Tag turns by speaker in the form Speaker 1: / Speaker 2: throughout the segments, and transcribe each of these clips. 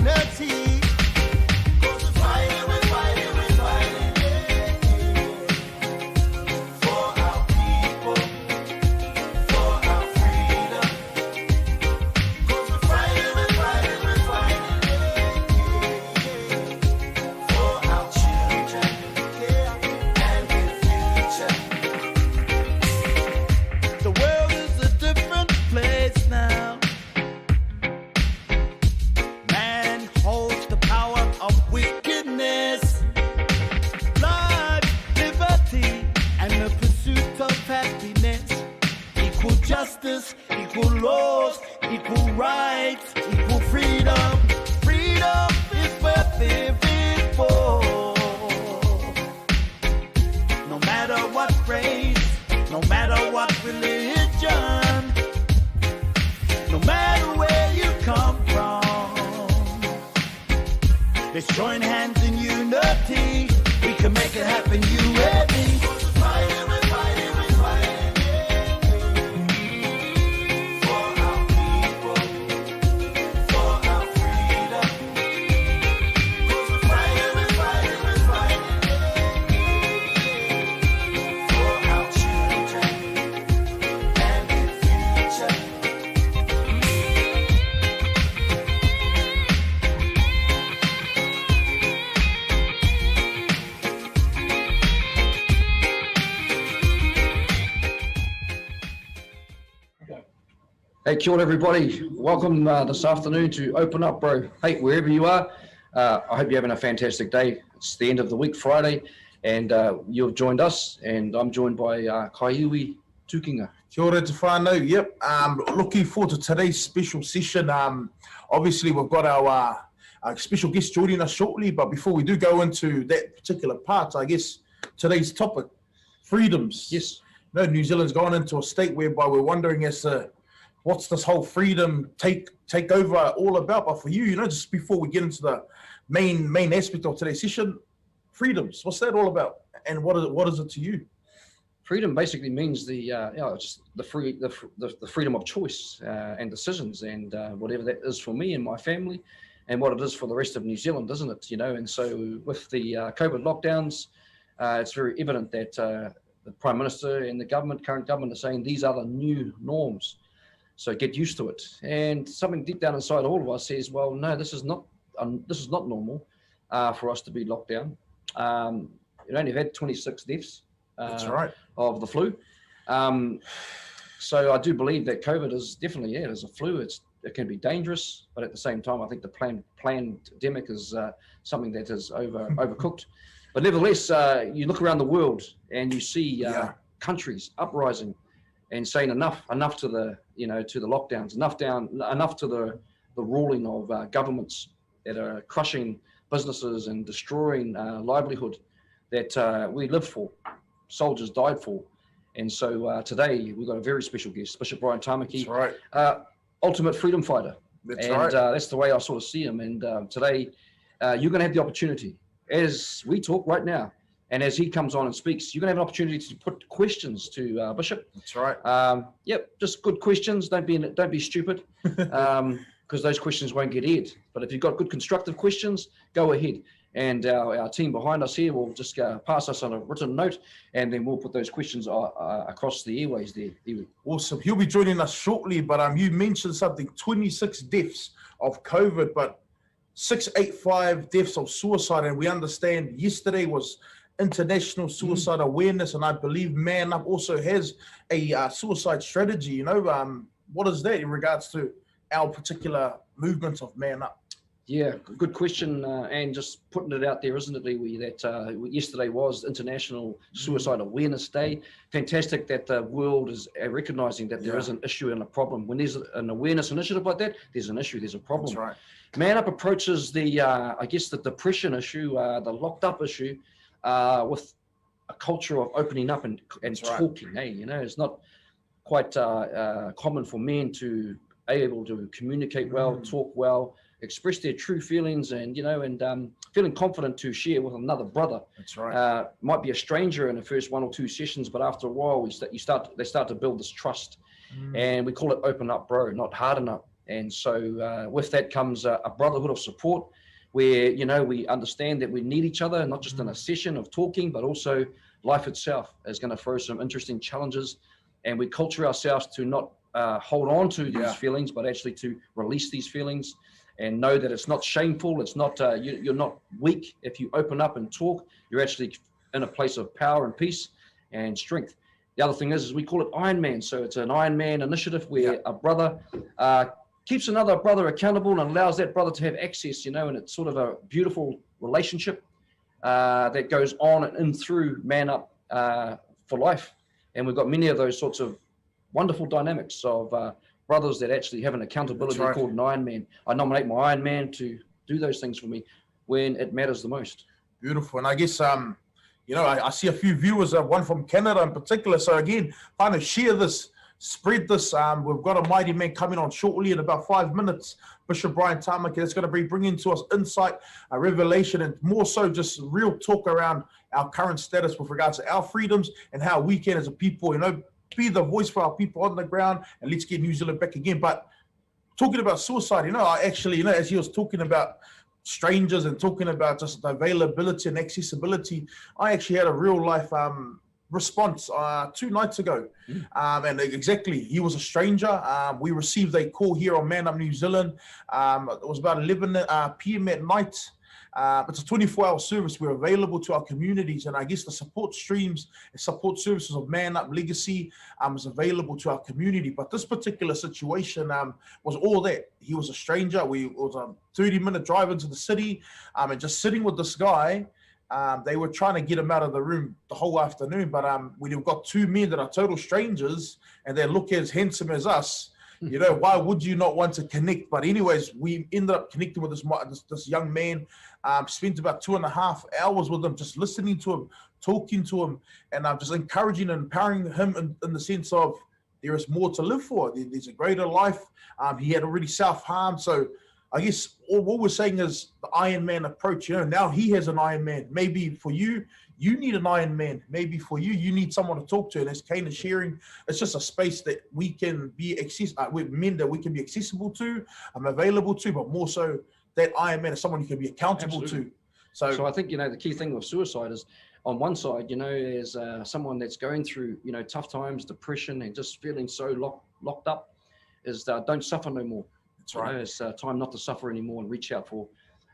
Speaker 1: unity. 'Cause we're fighting, we're fighting, we're fighting, for our people, for our freedom. 'Cause we're fighting, we're fighting, we're fighting, for our children, and their future. The world is a different place now. Man holds the power of wickedness. Blood, liberty, and the pursuit of happiness. Equal justice, equal laws, equal rights, equal freedom. Freedom is worth living for. No matter what race, no matter what religion, no matter where you come from, let's join hands in unity. We can make it happen, you and me. We're fighting, we're fighting, we're fighting, for our people, for our freedom. 'Cause we're fighting, we're fighting, we're fighting, for our children and their future.
Speaker 2: Hey, kia ora everybody. Welcome this afternoon to Open Up, Bro. Hey, wherever you are, I hope you're having a fantastic day. It's the end of the week, Friday, and you've joined us, and I'm joined by Kaihui Tukinga.
Speaker 3: Kia ora te whānau. Yep, looking forward to today's special session. Obviously, we've got our special guest joining us shortly, but before we do go into that particular part, I guess today's topic, freedoms.
Speaker 2: Yes.
Speaker 3: You know, New Zealand's gone into a state whereby we're wondering as to what's this whole freedom take over all about. But for you, you know, just before we get into the main aspect of today's session, freedoms, what's that all about? And what is it to you?
Speaker 2: Freedom basically means it's the freedom of choice and decisions, and whatever that is for me and my family, and what it is for the rest of New Zealand, isn't it? You know, and so with the COVID lockdowns, it's very evident that the Prime Minister and the current government, are saying these are the new norms. So get used to it. And something deep down inside all of us says, well, no, this is not normal for us to be locked down. It only had 26 deaths.
Speaker 3: That's right.
Speaker 2: Of the flu. So I do believe that COVID is definitely, it is a flu. It can be dangerous, but at the same time, I think the pandemic is something that is overcooked. But nevertheless, you look around the world and you see countries uprising and saying enough to the lockdowns, enough to the ruling of governments that are crushing businesses and destroying livelihood that we live for, soldiers died for. And so today we've got a very special guest, Bishop Brian Tamaki.
Speaker 3: That's right.
Speaker 2: Ultimate freedom fighter.
Speaker 3: That's right.
Speaker 2: That's the way I sort of see him. And today you're going to have the opportunity, as we talk right now, and as he comes on and speaks, you're going to have an opportunity to put questions to Bishop.
Speaker 3: That's right.
Speaker 2: Just good questions. Don't be stupid, because those questions won't get aired. But if you've got good constructive questions, go ahead. And our team behind us here will just pass us on a written note, and then we'll put those questions across the airways there.
Speaker 3: Awesome. He'll be joining us shortly, but you mentioned something, 26 deaths of COVID, but 685 deaths of suicide. And we understand yesterday was International Suicide Awareness, and I believe Man Up also has a suicide strategy. You know, what is that in regards to our particular movement of Man Up?
Speaker 2: Yeah, good question, and just putting it out there, isn't it, Liwi, that yesterday was International Suicide Awareness Day. Fantastic that the world is recognizing that there is an issue and a problem. When there's an awareness initiative like that, there's an issue, there's a problem.
Speaker 3: That's right.
Speaker 2: Man Up approaches the, the depression issue, the locked up issue, with a culture of opening up and talking. Right. Hey, you know, it's not quite common for men to be able to communicate well, talk well, express their true feelings, and feeling confident to share with another brother.
Speaker 3: That's right.
Speaker 2: Might be a stranger in the first one or two sessions, but after a while they start to build this trust, and we call it open up, bro, not harden up. And so with that comes a brotherhood of support where, you know, we understand that we need each other, not just in a session of talking, but also life itself is going to throw some interesting challenges. And we culture ourselves to not hold on to these feelings, but actually to release these feelings and know that it's not shameful. It's not, you're not weak. If you open up and talk, you're actually in a place of power and peace and strength. The other thing is we call it Iron Man. So it's an Iron Man initiative where a brother keeps another brother accountable and allows that brother to have access, you know, and it's sort of a beautiful relationship that goes on and in through Man Up for life. And we've got many of those sorts of wonderful dynamics of brothers that actually have an accountability called an Iron Man. I nominate my Iron Man to do those things for me when it matters the most.
Speaker 3: Beautiful. And I guess, you know, I see a few viewers, one from Canada in particular. So again, kind of share this, spread this. We've got a mighty man coming on shortly in about 5 minutes, Bishop Brian Tamaki. That's going to be bringing to us insight, revelation, and more so just real talk around our current status with regards to our freedoms and how we can, as a people, you know, be the voice for our people on the ground, and let's get New Zealand back again. But talking about suicide, you know, I actually, you know, as he was talking about strangers and talking about just the availability and accessibility, I actually had a real life response 2 nights ago. And exactly, he was a stranger. We received a call here on Man Up New Zealand. It was about 11 p.m. at night. It's a 24-hour service. We're available to our communities, and I guess the support streams and support services of Man Up Legacy is available to our community. But this particular situation was all that. He was a stranger. It was a 30-minute drive into the city, and just sitting with this guy. They were trying to get him out of the room the whole afternoon, but we've got 2 men that are total strangers, and they look as handsome as us. You know, why would you not want to connect? But anyways, we ended up connecting with this young man, spent about 2.5 hours with him, just listening to him, talking to him, and just encouraging and empowering him in the sense of there is more to live for. There's a greater life. He had already self-harmed. So I guess what we're saying is the Iron Man approach. You know, now he has an Iron Man. Maybe for you, you need an Iron Man. Maybe for you, you need someone to talk to. And as Kane is sharing, it's just a space that we can be with men that we can be accessible to, available to, but more so that Iron Man is someone you can be accountable to. So
Speaker 2: I think, you know, the key thing with suicide is on one side, you know, as someone that's going through, you know, tough times, depression, and just feeling so locked up, is don't suffer no more. That's right. You know, it's time not to suffer anymore and reach out for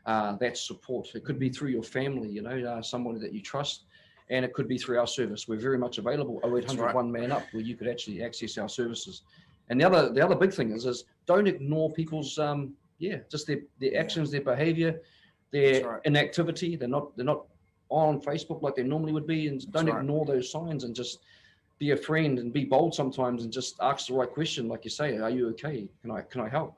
Speaker 2: that support. It could be through your family, you know, someone that you trust, and it could be through our service. We're very much available. 0800 One Man Up, where you could actually access our services. And the other big thing is don't ignore people's just their actions, their behavior, their inactivity. They're not on Facebook like they normally would be, and don't ignore those signs, and just be a friend and be bold sometimes, and just ask the right question, like you say, are you okay? Can I help?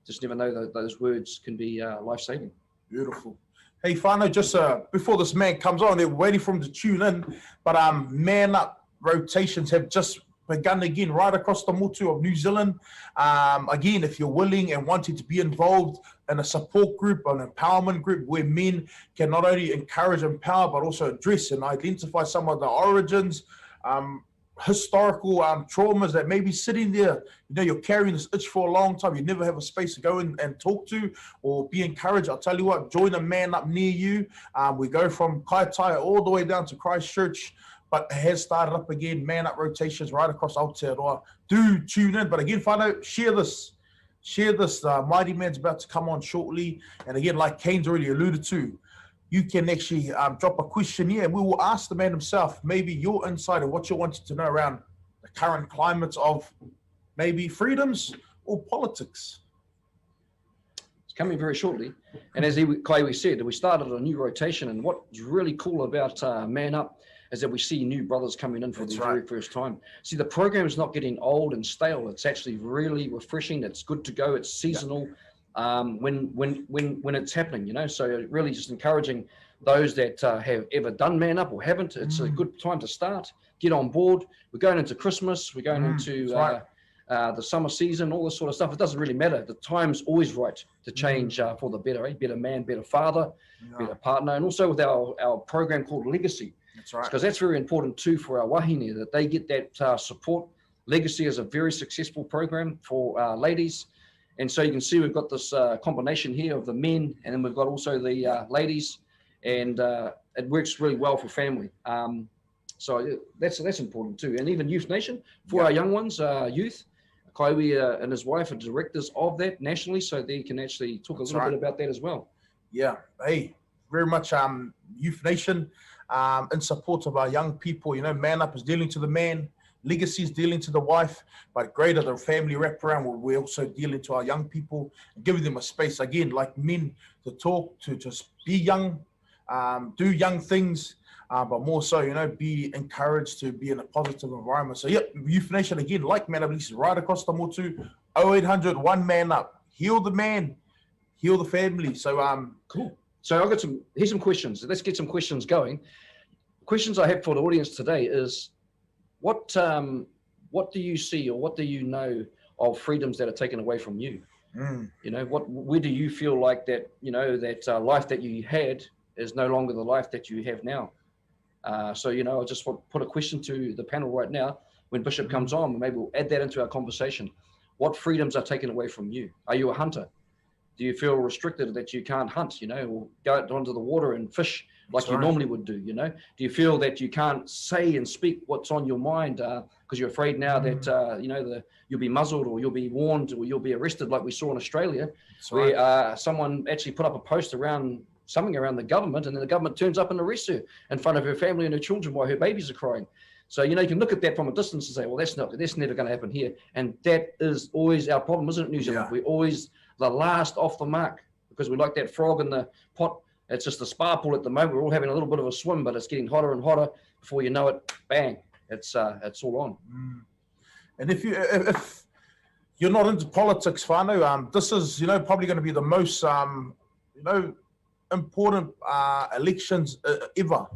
Speaker 2: Just never know that those words can be life-saving.
Speaker 3: Beautiful. Hey, Whānau, just before this man comes on, they're waiting for him to tune in, but Man Up rotations have just begun again right across the motu of New Zealand. Again, if you're willing and wanting to be involved in a support group, an empowerment group where men can not only encourage, empower, but also address and identify some of the origins, historical traumas that may be sitting there. You know, you're carrying this itch for a long time. You never have a space to go in and talk to or be encouraged. I'll tell you what, join a Man Up near you. We go from Kaitaia all the way down to Christchurch, but it has started up again. Man Up rotations right across Aotearoa. Do tune in. But again, Whānau, share this. Mighty man's about to come on shortly. And again, like Kane's already alluded to, you can actually drop a question here, and we will ask the man himself, maybe your insight and what you wanted to know around the current climates of maybe freedoms or politics.
Speaker 2: It's coming very shortly. And as Kaiwi said, we started a new rotation, and what's really cool about Man Up is that we see new brothers coming in for the very first time. See, the program is not getting old and stale. It's actually really refreshing. It's good to go. It's seasonal. When it's happening, you know, so really just encouraging those that have ever done Man Up or haven't. It's a good time to start, get on board. We're going into Christmas, we're going into the summer season, all this sort of stuff. It doesn't really matter. The time's always right to change for the better, better man, better father, better partner, and also with our program called Legacy. That's right. Because that's very important too for our wahine, that they get that support. Legacy is a very successful program for ladies. And so you can see we've got this combination here of the men, and then we've got also the ladies, and it works really well for family. So that's important too. And even Youth Nation, for our young ones, youth, Kaiwi and his wife are directors of that nationally, so they can actually talk a little bit about that as well.
Speaker 3: Yeah, hey, very much Youth Nation in support of our young people. You know, Man Up is dealing to the man, Legacy is dealing to the wife, but Greater the family wraparound, where we're also dealing to our young people, giving them a space, again, like men, to talk, to just be young, do young things, but more so, you know, be encouraged to be in a positive environment. So, yeah, Youth Nation, again, like Man Up, right across the motu, 0800 1 Man Up, heal the man, heal the family. So,
Speaker 2: cool. So I've got here's some questions. Let's get some questions going. Questions I have for the audience today is, what do you see, or what do you know of freedoms that are taken away from you? You know, where do you feel like that, you know, that life that you had is no longer the life that you have now? So, you know, I just want to put a question to the panel right now. When Bishop comes on, maybe we'll add that into our conversation. What freedoms are taken away from you? Are you a hunter? Do you feel restricted that you can't hunt, you know, or go out onto the water and fish like you normally would do, you know? Do you feel that you can't say and speak what's on your mind because you're afraid now that, you know, you'll be muzzled, or you'll be warned, or you'll be arrested, like we saw in Australia, where someone actually put up a post around something around the government, and then the government turns up and arrests her in front of her family and her children while her babies are crying. So, you know, you can look at that from a distance and say, well, that's never going to happen here. And that is always our problem, isn't it, New Zealand? We're always the last off the mark, because we're like that frog in the pot. It's just a spa pool at the moment. We're all having a little bit of a swim, but it's getting hotter and hotter. Before you know it, bang, it's all on.
Speaker 3: And if you're not into politics, whānau, this is, you know, probably going to be the most, you know, important elections ever,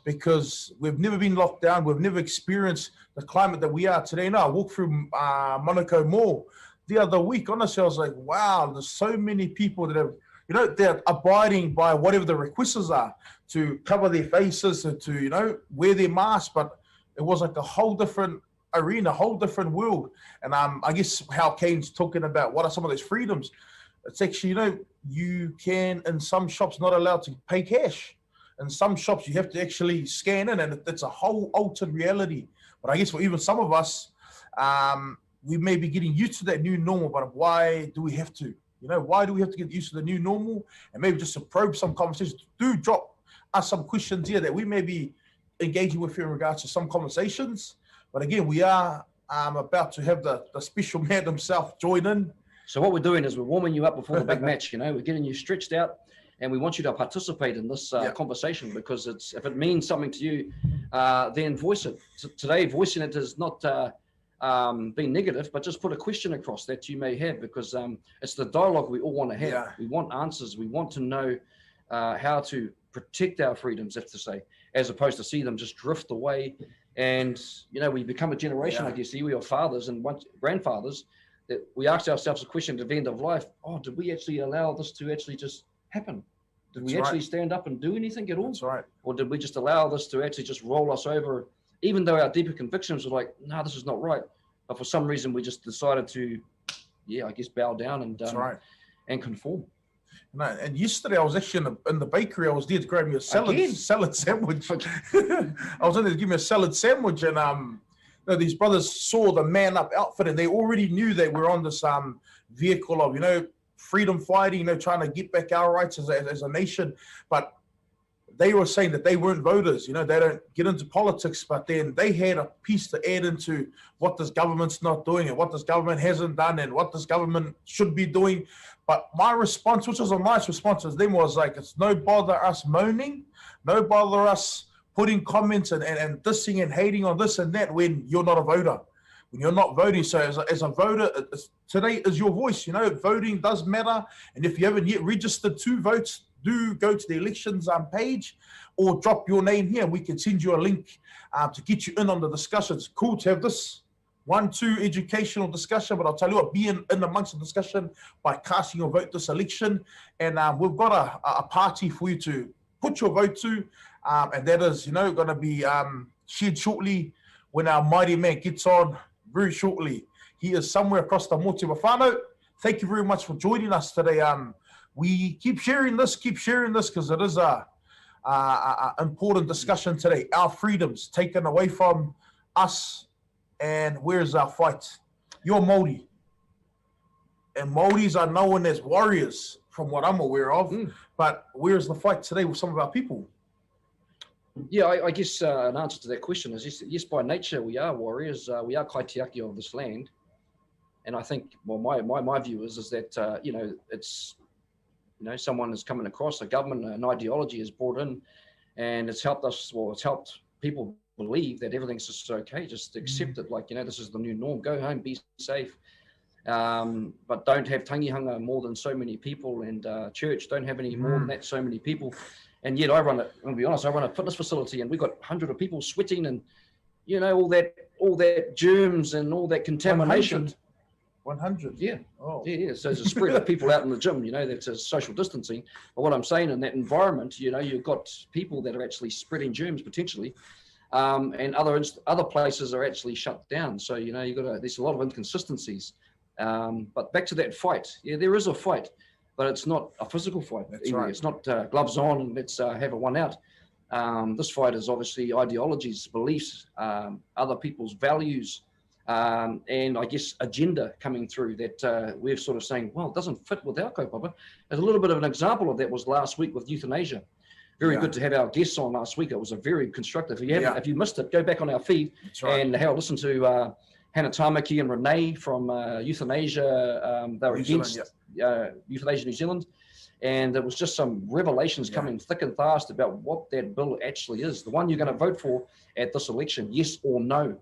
Speaker 3: because we've never been locked down. We've never experienced the climate that we are today. Now, I walked through Manukau Mall the other week. Honestly, I was like, wow, there's so many people that have, you know, they're abiding by whatever the requests are to cover their faces and to, you know, wear their masks. But it was like a whole different arena, a whole different world. And I guess how Kane's talking about what are some of those freedoms. It's actually, you know, you can, in some shops, not allowed to pay cash. In some shops, you have to actually scan in, and it's a whole altered reality. But I guess for even some of us, we may be getting used to that new normal, but why do we have to? You know, why do we have to get used to the new normal? And maybe just to probe some conversations, do drop us some questions here that we may be engaging with in regards to some conversations. But again, we are about to have the special man himself join in.
Speaker 2: So what we're doing is we're warming you up before the big match, you know, we're getting you stretched out, and we want you to participate in this conversation, because if it means something to you, then voice it. So today, voicing it is not being negative, but just put a question across that you may have, because it's the dialogue we all want to have. We want answers. We want to know how to protect our freedoms, if to say, as opposed to see them just drift away. And, you know, we become a generation, I guess, we are fathers and grandfathers, that we ask ourselves a question at the end of life: oh, did we actually allow this to actually just happen? Did we actually stand up and do anything at all?
Speaker 3: That's right.
Speaker 2: Or did we just allow this to actually just roll us over, even though our deeper convictions were like, no, this is not right. But for some reason, we just decided to, I guess, bow down and and conform.
Speaker 3: No, and yesterday I was actually in the bakery. I was there to grab me a salad sandwich. I was in there to give me a salad sandwich, and you know, these brothers saw the Man Up outfit, and they already knew that we're on this vehicle of, you know, freedom fighting, you know, trying to get back our rights as a nation. But they were saying that they weren't voters, you know, they don't get into politics, but then they had a piece to add into what this government's not doing and what this government hasn't done and what this government should be doing. But my response, which was a nice response to them, was like, it's no bother us moaning, no bother us putting comments and dissing and hating on this and that when you're not a voter, when you're not voting. So as a voter, today is your voice, you know, voting does matter. And if you haven't yet registered to vote, do go to the elections page or drop your name here. We can send you a link to get you in on the discussion. It's cool to have this 1-2 educational discussion, but I'll tell you what, be in amongst the discussion by casting your vote this election. And we've got a party for you to put your vote to, and that is, you know, going to be shared shortly when our mighty man gets on very shortly. He is somewhere across the Motu Whānau. Thank you very much for joining us today. We keep sharing this because it is a important discussion today. Our freedoms taken away from us, and where's our fight? You're Māori, and Māoris are known as warriors, from what I'm aware of. But where's the fight today with some of our people?
Speaker 2: Yeah, I guess an answer to that question is yes, by nature we are warriors. We are kaitiaki of this land. And I think, well, my view is that, it's, someone is coming across, a government, an ideology is brought in, and it's helped us, it's helped people believe that everything's just okay, just accept it, like, this is the new norm, go home, be safe, but don't have tangihanga more than so many people, and church, don't have any more than that, so many people. And yet I'm gonna be honest, I run a fitness facility, and we've got 100 of people sweating, and, all that germs and all that contamination.
Speaker 3: 100.
Speaker 2: Yeah.
Speaker 3: Oh.
Speaker 2: Yeah. So there's a spread of people out in the gym, that's a social distancing. But what I'm saying, in that environment, you've got people that are actually spreading germs potentially, and other places are actually shut down. So, there's a lot of inconsistencies. But back to that fight. Yeah, there is a fight, but it's not a physical fight.
Speaker 3: That's right.
Speaker 2: It's not gloves on and let's have a one out. This fight is obviously ideologies, beliefs, other people's values, and I guess agenda coming through that we're sort of saying, well, it doesn't fit with our kaupapa. There's a little bit of an example of that was last week with euthanasia. Very good to have our guests on last week. It was a very constructive. If you missed it, go back on our feed and listen to Hannah Tamaki and Renee from Euthanasia. They were against Euthanasia New Zealand. And there was just some revelations coming thick and fast about what that bill actually is. The one you're going to vote for at this election, yes or no.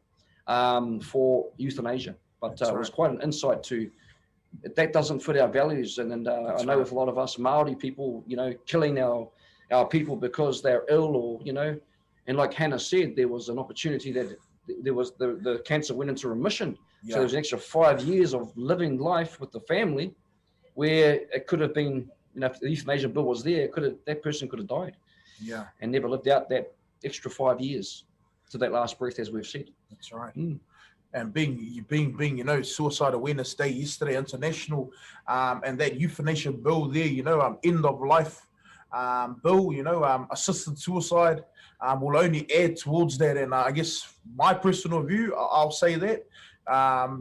Speaker 2: For euthanasia, but it was quite an insight to that doesn't fit our values, and I know with a lot of us Maori people, killing our people because they're ill, or and like Hannah said, there was an opportunity that there was the cancer went into remission, so there's an extra 5 years of living life with the family, where it could have been, if the euthanasia bill was there, that person could have died, and never lived out that extra 5 years to that last breath, as we've said.
Speaker 3: That's right. And being Suicide Awareness Day yesterday, international, and that euthanasia bill there, end of life bill, assisted suicide will only add towards that. And I guess my personal view, I'll say that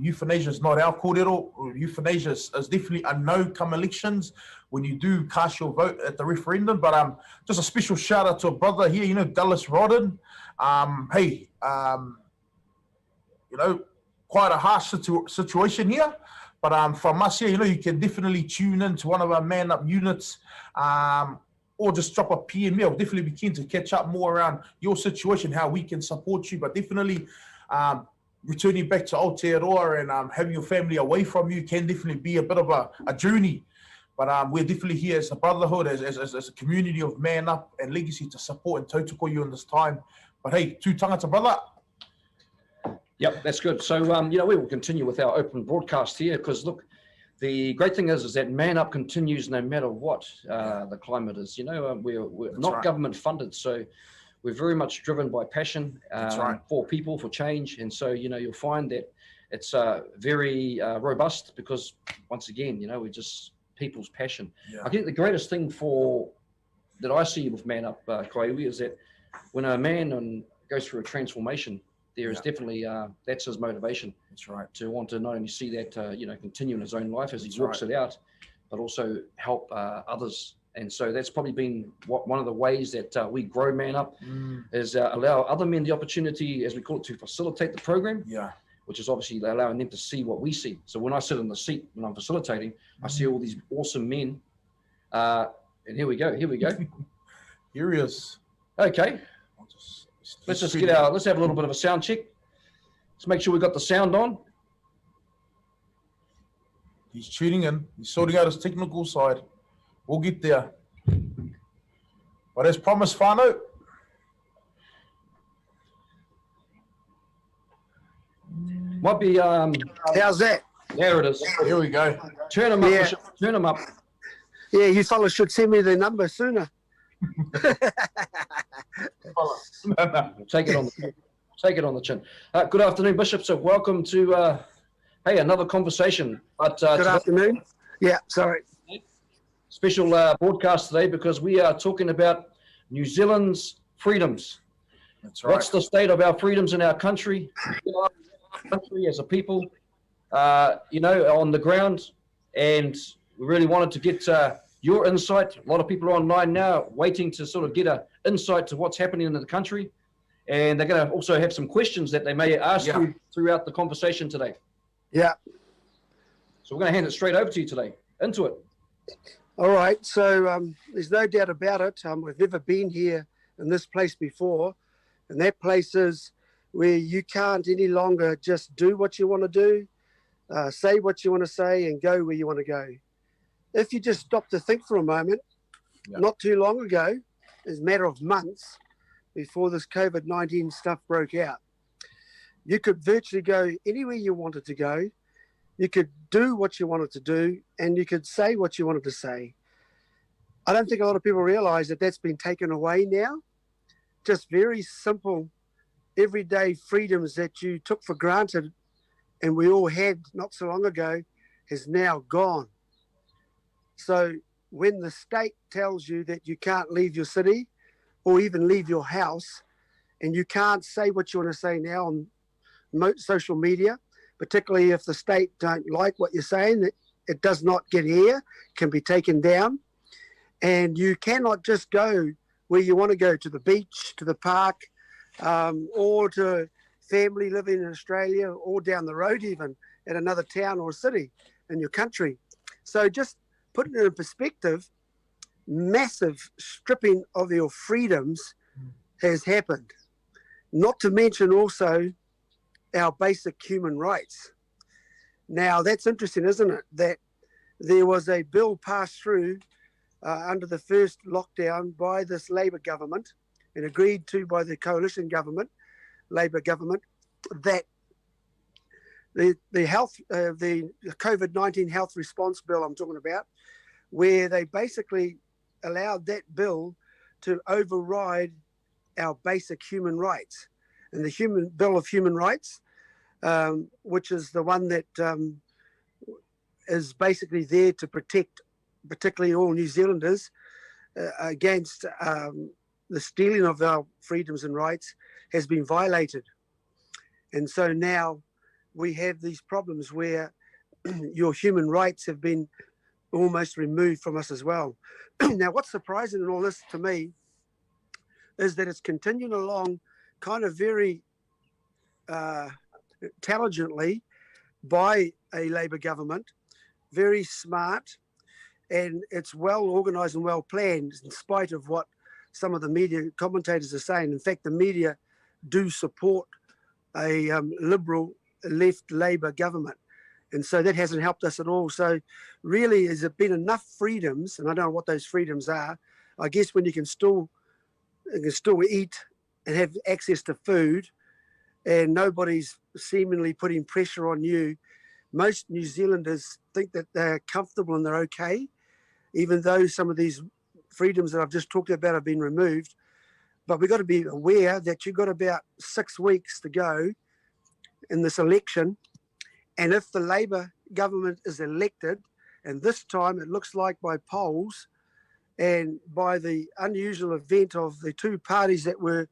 Speaker 3: euthanasia is not our kōrero. Euthanasia is definitely a no come elections when you do cast your vote at the referendum. But just a special shout out to a brother here, Dallas Rodden. Quite a harsh situation here, but from us here, you can definitely tune into one of our Man Up units, or just drop a PM. I'll definitely be keen to catch up more around your situation, how we can support you, but definitely returning back to Aotearoa and having your family away from you can definitely be a bit of a journey. But we're definitely here as a brotherhood, as a community of Man Up and Legacy to support and tautoko you in this time. But hey, tū tangata, brother.
Speaker 2: Yep, that's good. So, we will continue with our open broadcast here because, look, the great thing is that Man Up continues no matter what the climate is. We're not government funded, so we're very much driven by passion for people, for change. And so, you'll find that it's very robust because, once again, we're just people's passion. I think the greatest thing that I see with Man Up, Kaiwi, is that when a man goes through a transformation, there is definitely, that's his motivation.
Speaker 3: That's right. To
Speaker 2: want to not only see that, continue in his own life as he walks it out, but also help others. And so that's probably been one of the ways that we grow Man Up is allow other men the opportunity, as we call it, to facilitate the program.
Speaker 3: Yeah. Which
Speaker 2: is obviously allowing them to see what we see. So when I sit in the seat, when I'm facilitating, I see all these awesome men. And here we go. Here
Speaker 3: he is.
Speaker 2: Okay. Let's have a little bit of a sound check. Let's make sure we've got the sound on.
Speaker 3: He's tuning in. He's sorting out his technical side. We'll get there. But as promised, whānau,
Speaker 2: might be.
Speaker 4: How's that?
Speaker 2: There it is.
Speaker 3: Here we go.
Speaker 2: Turn them up.
Speaker 4: Yeah.
Speaker 2: Turn them up.
Speaker 4: Yeah, you fellas should send me the number sooner.
Speaker 2: Take it on Take it on the chin. Good afternoon, Bishop. So welcome to, hey, another conversation. But
Speaker 4: Good
Speaker 2: today,
Speaker 4: afternoon. Yeah, sorry.
Speaker 2: special broadcast today because we are talking about New Zealand's freedoms.
Speaker 3: That's right.
Speaker 2: What's the state of our freedoms in our country, as a people, on the ground? And we really wanted to get your insight. A lot of people are online now waiting to sort of get an insight to what's happening in the country. And they're going to also have some questions that they may ask you throughout the conversation today.
Speaker 4: Yeah.
Speaker 2: So we're going to hand it straight over to you today. Into it.
Speaker 4: All right. So there's no doubt about it. We've never been here in this place before. And that place is where you can't any longer just do what you want to do, say what you want to say, and go where you want to go. If you just stop to think for a moment, not too long ago, it's a matter of months before this COVID-19 stuff broke out, you could virtually go anywhere you wanted to go. You could do what you wanted to do, and you could say what you wanted to say. I don't think a lot of people realize that that's been taken away now. Just very simple, everyday freedoms that you took for granted and we all had not so long ago is now gone. So when the state tells you that you can't leave your city or even leave your house, and you can't say what you want to say now on social media, particularly if the state don't like what you're saying, it does not get air, can be taken down. And you cannot just go where you want to go, to the beach, to the park, or to family living in Australia, or down the road even at another town or city in your country. So just putting it in perspective, massive stripping of your freedoms has happened. Not to mention also our basic human rights. Now that's interesting, isn't it? That there was a bill passed through under the first lockdown by this Labor government and agreed to by the coalition government, Labor government, that the COVID-19 health response bill I'm talking about, where they basically allowed that bill to override our basic human rights. And the Bill of Human Rights, which is the one that is basically there to protect particularly all New Zealanders against the stealing of our freedoms and rights, has been violated. And so now we have these problems where your human rights have been almost removed from us as well. Now, what's surprising in all this to me is that it's continuing along kind of very intelligently by a Labor government, very smart, and it's well organised and well planned in spite of what some of the media commentators are saying. In fact, the media do support a liberal left Labor government. And so that hasn't helped us at all. So really, has it been enough freedoms? And I don't know what those freedoms are. I guess when you can still eat and have access to food, and nobody's seemingly putting pressure on you. Most New Zealanders think that they're comfortable and they're okay, even though some of these freedoms that I've just talked about have been removed. But we've got to be aware that you've got about 6 weeks to go in this election. And if the Labor government is elected, and this time it looks like by polls and by the unusual event of the two parties that were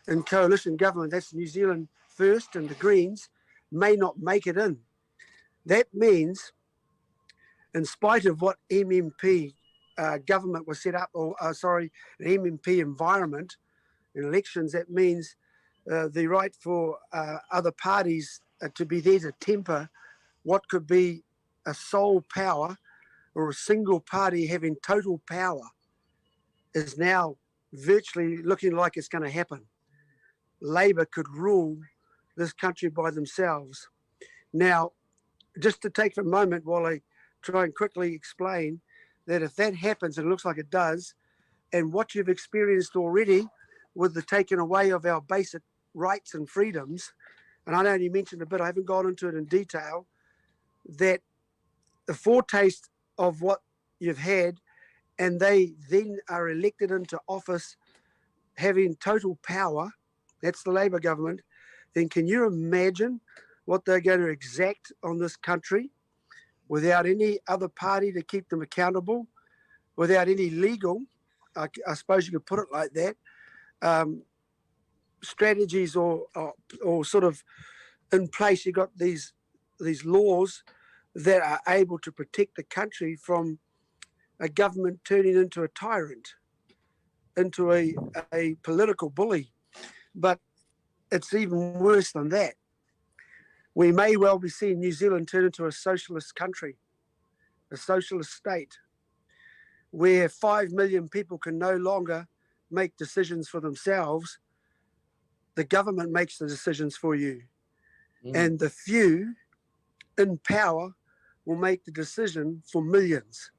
Speaker 4: in coalition government, that's New Zealand First and the Greens, may not make it in. That means, in spite of what MMP government was set up, an MMP environment in elections, that means the right for other parties to be there to temper what could be a sole power or a single party having total power is now virtually looking like it's going to happen. Labor could rule this country by themselves. Now, just to take a moment while I try and quickly explain that if that happens, and it looks like it does, and what you've experienced already with the taking away of our basic rights and freedoms, and I only mentioned a bit, I haven't gone into it in detail, that the foretaste of what you've had, and they then are elected into office having total power, that's the Labor government, then can you imagine what they're going to exact on this country without any other party to keep them accountable, without any legal, I suppose you could put it like that, strategies or sort of in place? You got these laws that are able to protect the country from a government turning into a tyrant, into a political bully. But it's even worse than that. We may well be seeing New Zealand turn into a socialist country, a socialist state, where 5 million people can no longer make decisions for themselves. The government makes the decisions for you. And the few in power will make the decision for millions.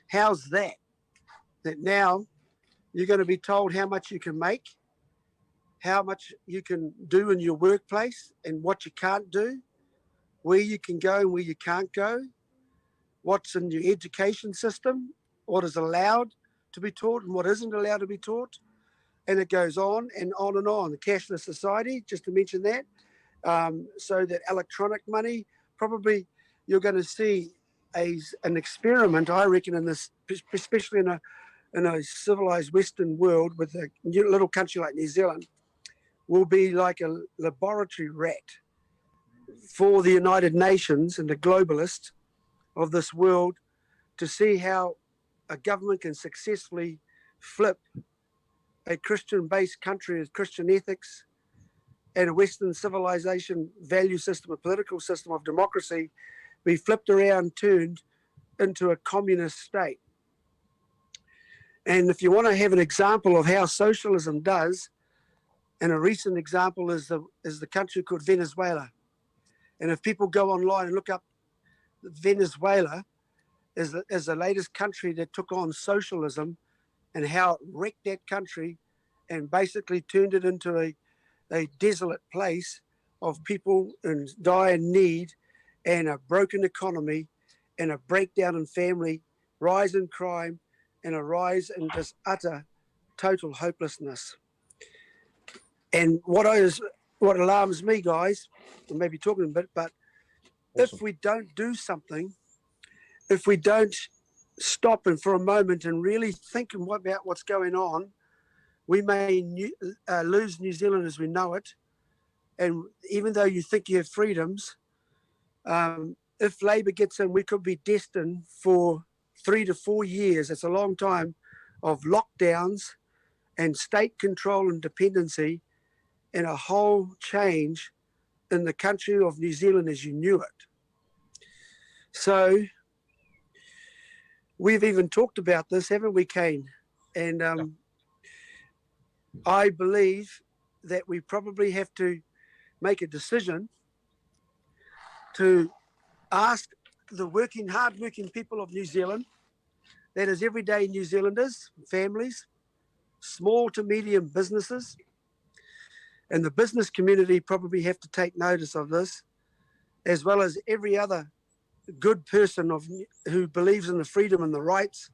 Speaker 4: How's that? That now you're going to be told how much you can make, how much you can do in your workplace and what you can't do, where you can go and where you can't go, what's in your education system, what is allowed to be taught and what isn't allowed to be taught. And it goes on and on and on. The cashless society, just to mention that, so that electronic money, probably you're going to see an experiment, I reckon, in this, especially in a civilized Western world with a little country like New Zealand, will be like a laboratory rat for the United Nations and the globalists of this world to see how a government can successfully flip a Christian-based country with Christian ethics and a Western civilization value system, a political system of democracy, be flipped around, turned into a communist state. And if you want to have an example of how socialism does, and a recent example is the country called Venezuela. And if people go online and look up Venezuela as the latest country that took on socialism and how it wrecked that country and basically turned it into a desolate place of people in dire need and a broken economy and a breakdown in family, rise in crime, and a rise in just utter, total hopelessness. And what alarms me, guys, I may be talking a bit, but
Speaker 2: Awesome.
Speaker 4: If we don't do something, if we don't stop and for a moment and really think about what's going on, we may lose New Zealand as we know it. And even though you think you have freedoms, if Labour gets in, we could be destined for 3 to 4 years. It's a long time of lockdowns and state control and dependency and a whole change in the country of New Zealand as you knew it. So we've even talked about this, haven't we, Kane? And I believe that we probably have to make a decision to ask the hard-working people of New Zealand, that is everyday New Zealanders, families, small to medium businesses, and the business community probably have to take notice of this, as well as every other good person who believes in the freedom and the rights,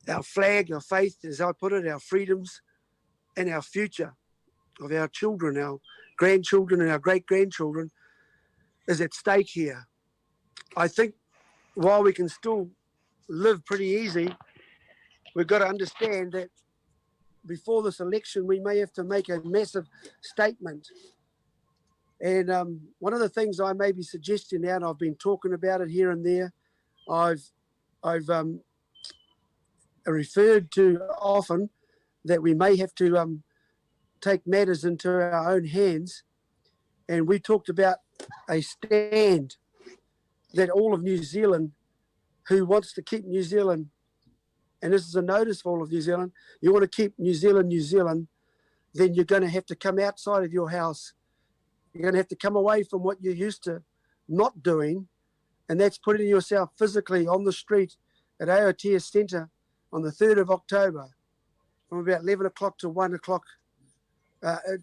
Speaker 4: our flag, our faith, as I put it, our freedoms, and our future of our children, our grandchildren, and our great-grandchildren is at stake here. I think while we can still live pretty easy, we've got to understand that before this election, we may have to make a massive statement. And one of the things I may be suggesting now, and I've been talking about it here and there, I've referred to often that we may have to take matters into our own hands. And we talked about a stand that all of New Zealand, who wants to keep New Zealand, and this is a notice for all of New Zealand, you want to keep New Zealand, then you're going to have to come outside of your house. You're going to have to come away from what you're used to not doing, and that's putting yourself physically on the street at Aotea Centre on the 3rd of October from about 11 o'clock to 1 o'clock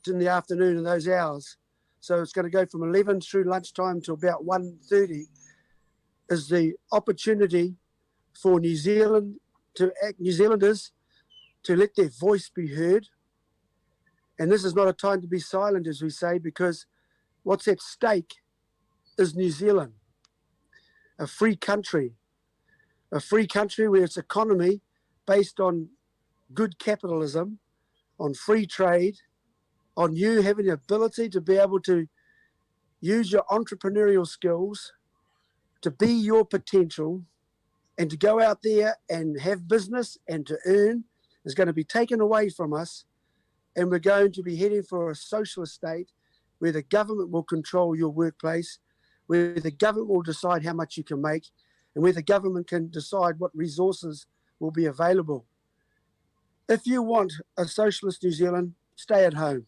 Speaker 4: in the afternoon in those hours. So it's going to go from 11 through lunchtime to about 1:30 is the opportunity for New Zealanders to let their voice be heard And this is not a time to be silent, as we say, because what's at stake is New Zealand, a free country where its economy based on good capitalism, on free trade, on you having the ability to be able to use your entrepreneurial skills to be your potential and to go out there and have business and to earn is going to be taken away from us. And we're going to be heading for a socialist state where the government will control your workplace, where the government will decide how much you can make, and where the government can decide what resources will be available. If you want a socialist New Zealand, stay at home.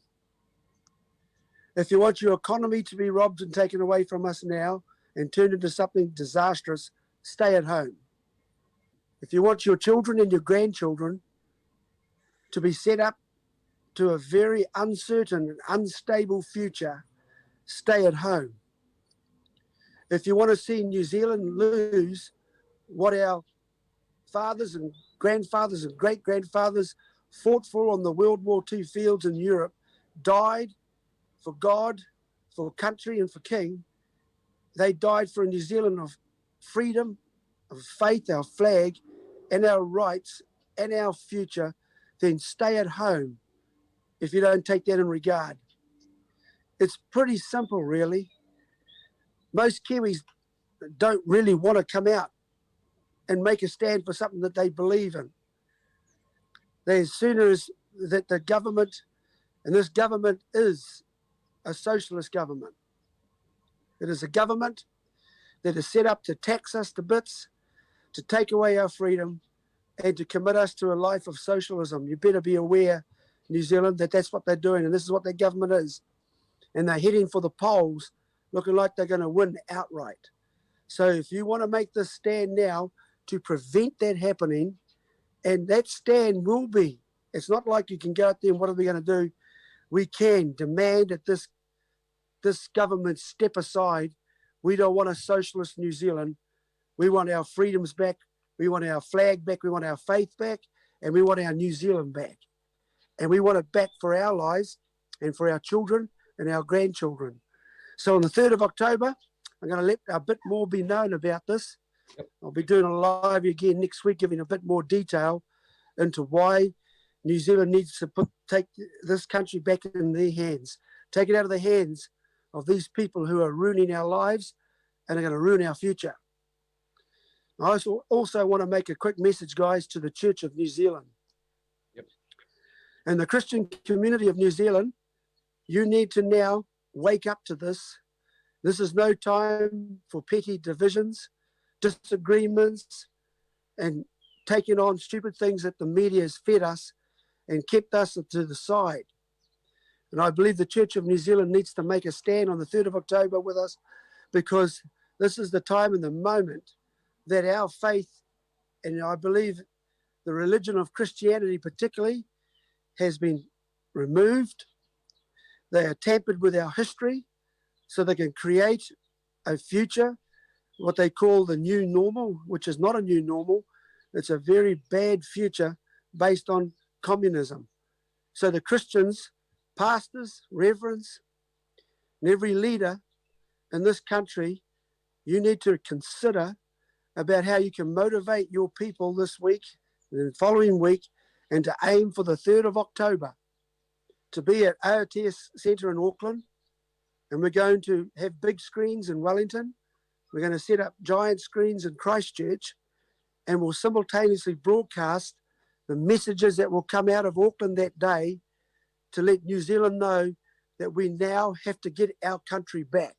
Speaker 4: If you want your economy to be robbed and taken away from us now and turned into something disastrous, stay at home. If you want your children and your grandchildren to be set up to a very uncertain and unstable future, stay at home. If you want to see New Zealand lose what our fathers and grandfathers and great-grandfathers fought for on the World War II fields in Europe, died for God, for country and for king, they died for a New Zealand of freedom, of faith, our flag, and our rights, and our future, then stay at home if you don't take that in regard. It's pretty simple, really. Most Kiwis don't really want to come out and make a stand for something that they believe in. They, as soon as that the government, and this government is a socialist government. It is a government that is set up to tax us to bits, to take away our freedom, and to commit us to a life of socialism. You better be aware, New Zealand, that that's what they're doing, and this is what their government is. And they're heading for the polls, looking like they're going to win outright. So if you want to make this stand now to prevent that happening, and that stand will be, it's not like you can go out there and what are we going to do? We can demand that this government step aside. We don't want a socialist New Zealand. We want our freedoms back. We want our flag back. We want our faith back. And we want our New Zealand back. And we want it back for our lives and for our children and our grandchildren. So on the 3rd of October, I'm going to let a bit more be known about this. I'll be doing a live again next week, giving a bit more detail into why New Zealand needs to take this country back in their hands. Take it out of the hands of these people who are ruining our lives and are going to ruin our future. I also want to make a quick message, guys, to the Church of New Zealand.
Speaker 2: Yep.
Speaker 4: And the Christian community of New Zealand, you need to now wake up to this. This is no time for petty divisions, disagreements, and taking on stupid things that the media has fed us and kept us to the side. And I believe the Church of New Zealand needs to make a stand on the 3rd of October with us, because this is the time and the moment that our faith, and I believe the religion of Christianity particularly, has been removed. They are tampered with our history so they can create a future, what they call the new normal, which is not a new normal. It's a very bad future based on communism. So the Christians, pastors, reverends, and every leader in this country, you need to consider about how you can motivate your people this week and the following week, and to aim for the 3rd of October to be at AOTS Centre in Auckland. And we're going to have big screens in Wellington. We're going to set up giant screens in Christchurch, and we'll simultaneously broadcast the messages that will come out of Auckland that day to let New Zealand know that we now have to get our country back.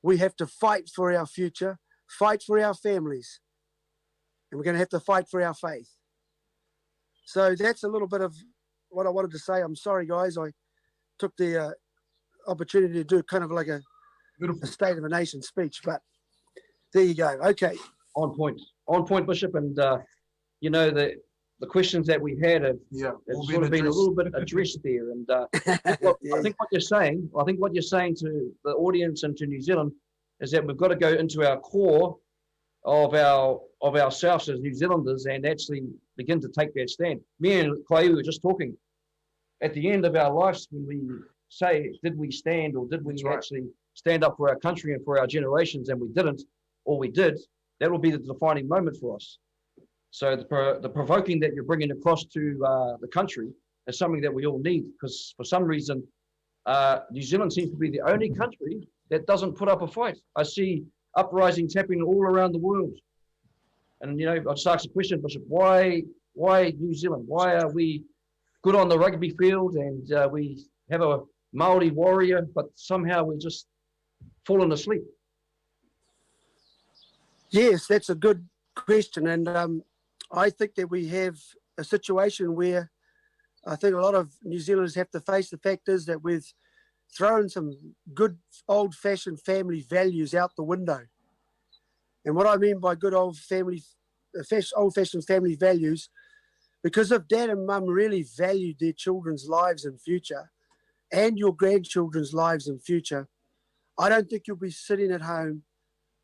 Speaker 4: We have to fight for our future, fight for our families, and we're going to have to fight for our faith. So that's a little bit of what I wanted to say. I'm sorry, guys. I took the opportunity to do kind of like a State of a Nation speech, but there you go. Okay.
Speaker 2: On point, Bishop. And, you know, the questions that we had have sort of been a little bit addressed there. And well,
Speaker 4: Yeah.
Speaker 2: I think what you're saying to the audience and to New Zealand is that we've got to go into our core of ourselves as New Zealanders and actually begin to take that stand. Me and Clay, we were just talking, at the end of our lives, when we say, did we stand or did we
Speaker 3: That's right.
Speaker 2: actually stand up for our country and for our generations, and we didn't, or we did, that will be the defining moment for us. So the provoking that you're bringing across to the country is something that we all need, because for some reason, New Zealand seems to be the only country that doesn't put up a fight. I see uprisings happening all around the world. And, you know, I'll just ask the question, Bishop, why New Zealand? Why are we good on the rugby field and we have a Maori warrior, but somehow we're just falling asleep?
Speaker 4: Yes, that's a good question. And I think that we have a situation where I think a lot of New Zealanders have to face the fact is that we've thrown some good old-fashioned family values out the window. And what I mean by good old-fashioned family values, because if dad and mum really valued their children's lives and future and your grandchildren's lives and future, I don't think you'll be sitting at home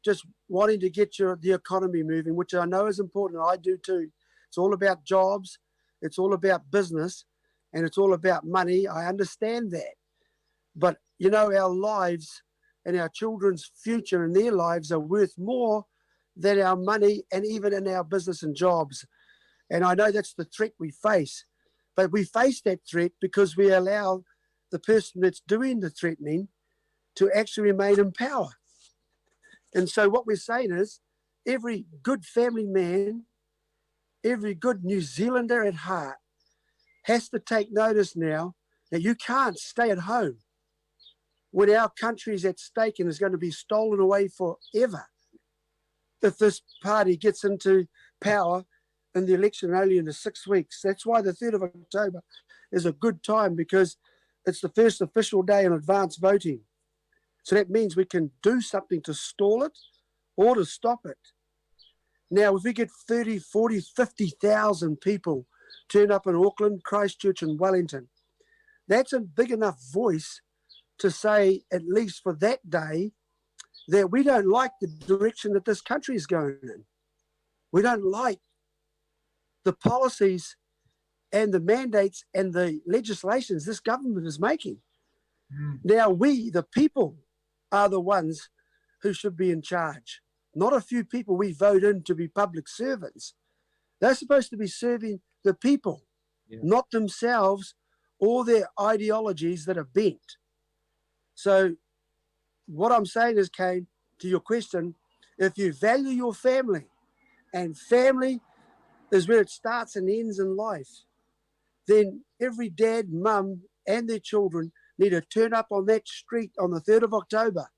Speaker 4: just wanting to get the economy moving, which I know is important. I do too. It's all about jobs. It's all about business, and it's all about money. I understand that. But, you know, our lives and our children's future and their lives are worth more than our money and even in our business and jobs. And I know that's the threat we face. But we face that threat because we allow the person that's doing the threatening to actually remain in power. And so what we're saying is every good family man, every good New Zealander at heart has to take notice now that you can't stay at home when our country is at stake and is going to be stolen away forever if this party gets into power in the election only in the 6 weeks. That's why the 3rd of October is a good time, because it's the first official day in advance voting. So that means we can do something to stall it or to stop it. Now, if we get 30, 40, 50,000 people turn up in Auckland, Christchurch and Wellington, that's a big enough voice to say, at least for that day, that we don't like the direction that this country is going in. We don't like the policies and the mandates and the legislations this government is making. Now, we, the people, are the ones who should be in charge. Not a few people we vote in to be public servants. They're supposed to be serving the people, not themselves or their ideologies that are bent. So what I'm saying is, Kane, to your question, if you value your family, and family is where it starts and ends in life, then every dad, mum, and their children need to turn up on that street on the 3rd of October,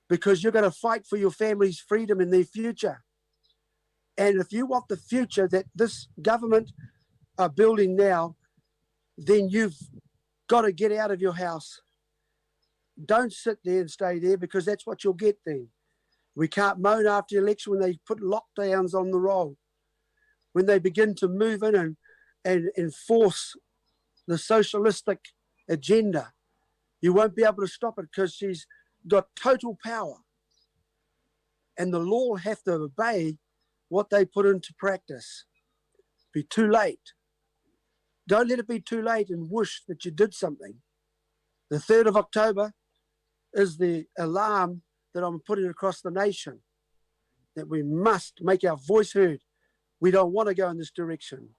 Speaker 4: because you're going to fight for your family's freedom and their future. And if you want the future that this government are building now, then you've got to get out of your house. Don't sit there and stay there, because that's what you'll get then. We can't moan after the election when they put lockdowns on the roll, when they begin to move in and enforce the socialistic agenda. You won't be able to stop it, because she's got total power. And the law will have to obey what they put into practice. Be too late. Don't let it be too late and wish that you did something. The 3rd of October is the alarm that I'm putting across the nation, that we must make our voice heard. We don't want to go in this direction.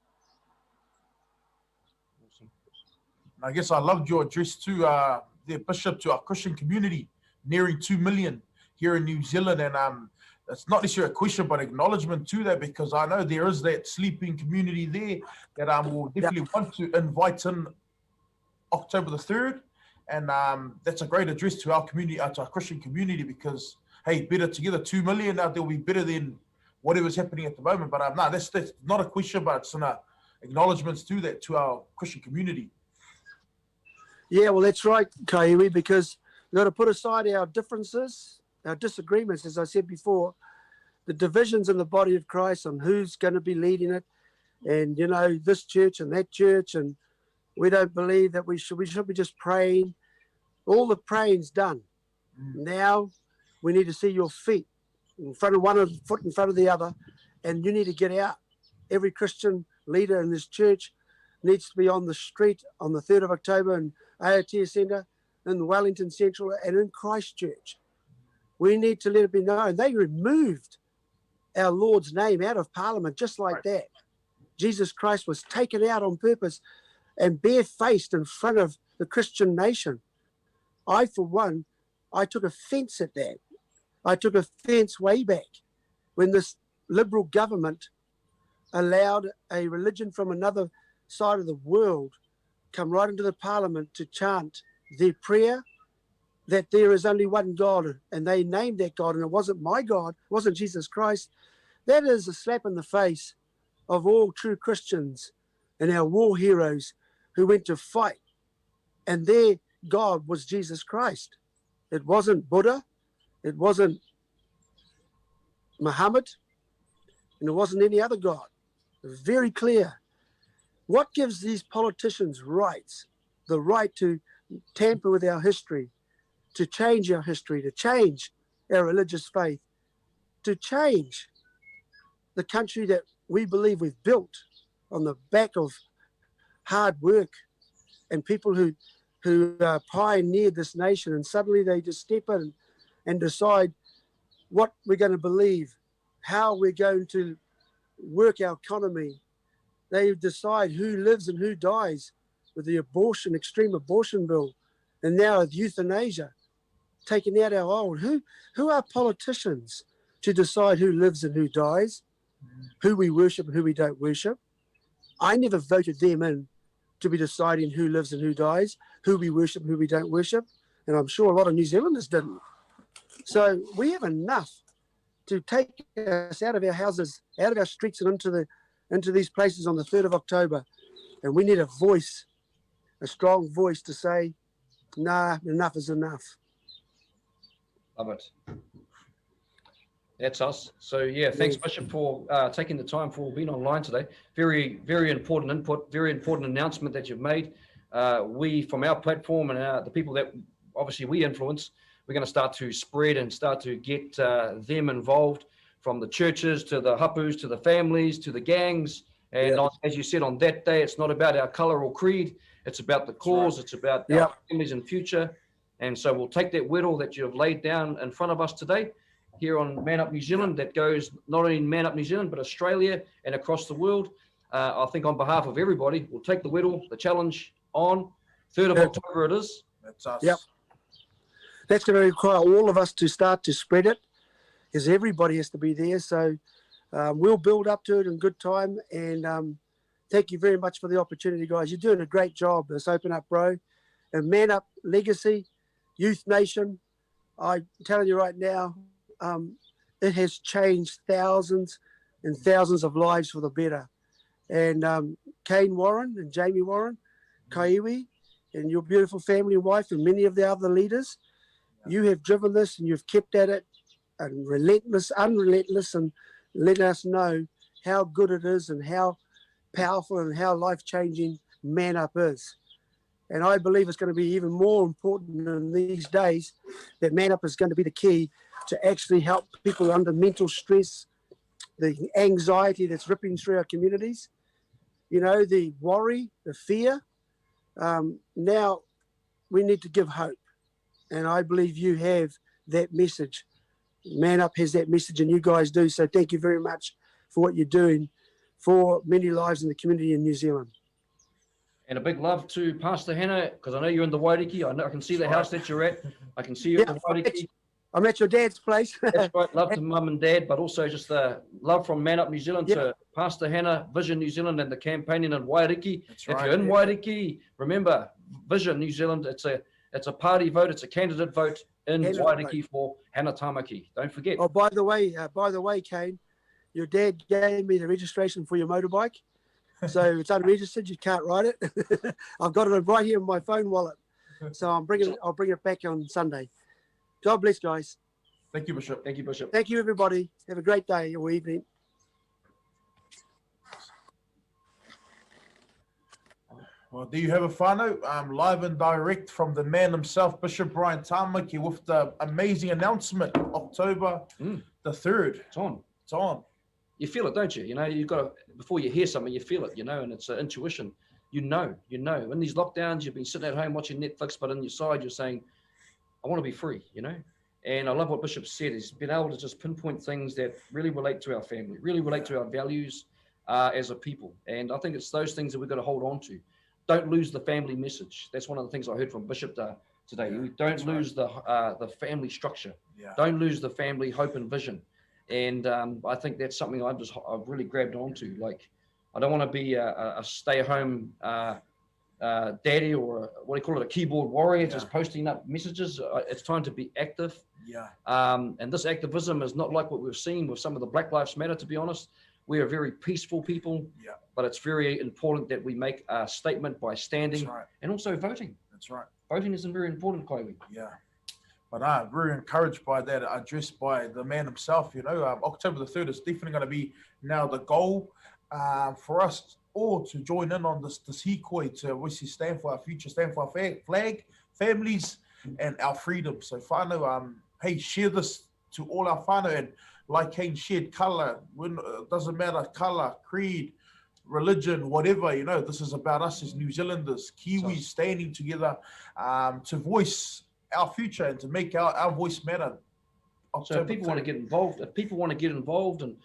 Speaker 3: I guess I loved your address to the Bishop, to our Christian community, nearing 2 million here in New Zealand. And it's not necessarily a question, but acknowledgement to that, because I know there is that sleeping community there that will definitely want to invite in October the 3rd. And that's a great address to our community, to our Christian community, because, hey, better together, 2 million, now they'll be better than whatever's happening at the moment. But no, that's not a question, but it's an acknowledgements to that, to our Christian community.
Speaker 4: Yeah, well, that's right, Kaiwi, because we've got to put aside our differences, our disagreements, as I said before, the divisions in the body of Christ on who's going to be leading it, and, you know, this church and that church, and we don't believe that we should be just praying. All the praying's done. Now we need to see your feet in front of one foot in front of the other, and you need to get out. Every Christian leader in this church needs to be on the street on the 3rd of October in Aotea Centre, in Wellington Central, and in Christchurch. We need to let it be known. They removed our Lord's name out of Parliament just like that. Jesus Christ was taken out on purpose and barefaced in front of the Christian nation. I, for one, I took offence at that. I took offence way back when this Liberal government allowed a religion from another side of the world come right into the Parliament to chant their prayer that there is only one God, and they named that God, and it wasn't my God, it wasn't Jesus Christ. That is a slap in the face of all true Christians and our war heroes who went to fight, and their God was Jesus Christ. It wasn't Buddha, it wasn't Muhammad, and it wasn't any other God. It was very clear. What gives these politicians rights, the right to tamper with our history, to change our history, to change our religious faith, to change the country that we believe we've built on the back of hard work and people who pioneered this nation, and suddenly they just step in and decide what we're going to believe, how we're going to work our economy. They decide who lives and who dies with the extreme abortion bill, and now with euthanasia, taking out our old. Who are politicians to decide who lives and who dies, who we worship and who we don't worship? I never voted them in to be deciding who lives and who dies, who we worship and who we don't worship, and I'm sure a lot of New Zealanders didn't. So we have enough to take us out of our houses, out of our streets, and into these places on the 3rd of October, and we need a voice, a strong voice to say, nah, enough is enough.
Speaker 2: Love it. That's us. So yeah, thanks Bishop for taking the time for being online today. Very, very important input, very important announcement that you've made. We, from our platform and the people that obviously we influence, we're going to start to spread and start to get them involved, from the churches to the hapus, to the families, to the gangs. And as you said, on that day, it's not about our color or creed. It's about the cause. It's about our families and future. And so we'll take that whittle that you've laid down in front of us today here on Man Up New Zealand, that goes not only in Man Up New Zealand, but Australia and across the world. I think on behalf of everybody, we'll take the whittle, the challenge on 3rd of October it is.
Speaker 3: That's us.
Speaker 4: Yep. That's going to require all of us to start to spread it, because everybody has to be there. So we'll build up to it in good time. And thank you very much for the opportunity, guys. You're doing a great job. This Open Up Bro and Man Up Legacy, Youth Nation. I'm telling you right now, it has changed thousands and thousands of lives for the better. And Kane Warren and Jamie Warren, Kaiwi, and your beautiful family and wife, and many of the other leaders, you have driven this and you've kept at it, and unrelentless, and letting us know how good it is and how powerful and how life-changing Man Up is. And I believe it's going to be even more important in these days, that Man Up is going to be the key to actually help people under mental stress, the anxiety that's ripping through our communities, you know, the worry, the fear. Now we need to give hope. And I believe you have that message. Man Up has that message, and you guys do. So thank you very much for what you're doing for many lives in the community in New Zealand.
Speaker 2: And a big love to Pastor Hannah, because I know you're in the Wairiki. I can see the house that you're at. I can see you at the Wairiki.
Speaker 4: I'm at your dad's place.
Speaker 2: That's right. Love to Mum and Dad, but also just the love from Man Up New Zealand to Pastor Hannah, Vision New Zealand, and the campaigning in Wairiki. If you're in Wairiki, remember, Vision New Zealand, it's a party vote. It's a candidate vote in Wairiki for Hannah Tamaki. Don't forget.
Speaker 4: Oh, by the way, Kane, your dad gave me the registration for your motorbike. So it's unregistered. You can't ride it. I've got it right here in my phone wallet. So I'll bring it back on Sunday. God bless, guys.
Speaker 3: Thank you, Bishop.
Speaker 2: Thank you, Bishop.
Speaker 4: Thank you, everybody. Have a great day or evening.
Speaker 3: Well, do you have a whānau? Live and direct from the man himself, Bishop Brian Tamaki, with the amazing announcement, October the 3rd.
Speaker 2: It's on.
Speaker 3: It's on.
Speaker 2: You feel it, don't you? You know, you've got to, before you hear something, you feel it, you know, and it's intuition. you know, in these lockdowns, you've been sitting at home watching Netflix, but on your side, you're saying, I want to be free, you know? And I love what Bishop said. He's been able to just pinpoint things that really relate to our family, really relate to our values as a people. And I think it's those things that we've got to hold on to. Don't lose the family message. That's one of the things I heard from Bishop today.
Speaker 3: Yeah,
Speaker 2: We don't lose the family structure.
Speaker 3: Yeah.
Speaker 2: Don't lose the family hope and vision. And I think that's something I've really grabbed onto. Like, I don't want to be a stay-at-home daddy, or what do you call it, a keyboard warrior, just posting up messages. It's time to be active.
Speaker 3: Yeah.
Speaker 2: And this activism is not like what we've seen with some of the Black Lives Matter, to be honest. We are very peaceful people, but it's very important that we make a statement by standing and also voting.
Speaker 3: That's right.
Speaker 2: Voting is very important, Chloe.
Speaker 3: Yeah. But I'm very encouraged by that address by the man himself. You know, October the 3rd is definitely going to be now the goal for us all to join in on this hikoi to obviously stand for our future, stand for our flag, families, and our freedom. So whānau, hey, share this to all our whānau, and like Kane shared, colour, doesn't matter, colour, creed, religion, whatever, you know, this is about us as New Zealanders, Kiwis, standing together to voice our future and to make our voice matter.
Speaker 2: So if people want to get involved, and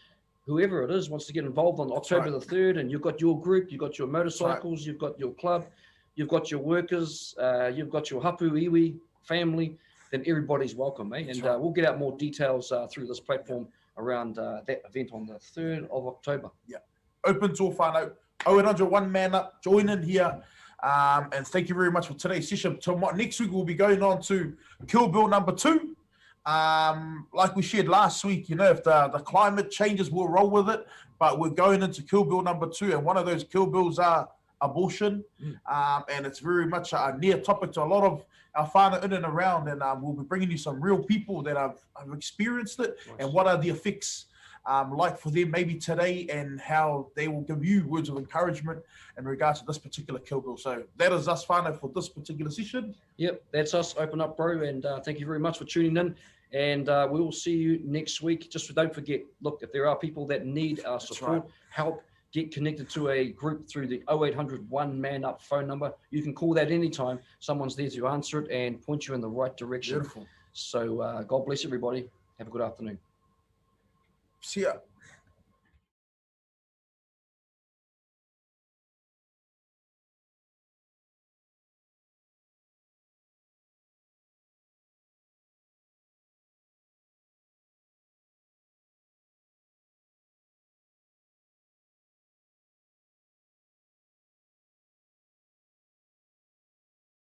Speaker 2: whoever it is wants to get involved on October the 3rd, and you've got your group, you've got your motorcycles, you've got your club, you've got your workers, you've got your hapu iwi family, then everybody's welcome, eh? And we'll get out more details through this platform around that event on the 3rd of October.
Speaker 3: Yeah. Open to all whānau. 0800 One Man Up, join in here. And thank you very much for today's session. Next week, we'll be going on to Kill Bill number 2. Like we shared last week, you know, if the climate changes, we'll roll with it. But we're going into Kill Bill number 2. And one of those Kill Bills are abortion. And it's very much a near topic to a lot of our whānau in and around. And we'll be bringing you some real people that have experienced it. Nice. And what are the effects like for them maybe today, and how they will give you words of encouragement in regards to this particular Kill Bill. So that is us whānau for this particular session.
Speaker 2: Yep, that's us. Open up, bro. And thank you very much for tuning in. And we will see you next week. Just don't forget, look, if there are people that need our support, help, get connected to a group through the 0800 One Man Up phone number. You can call that anytime. Someone's there to answer it and point you in the right direction.
Speaker 3: Beautiful.
Speaker 2: So God bless everybody. Have a good afternoon.
Speaker 3: See ya.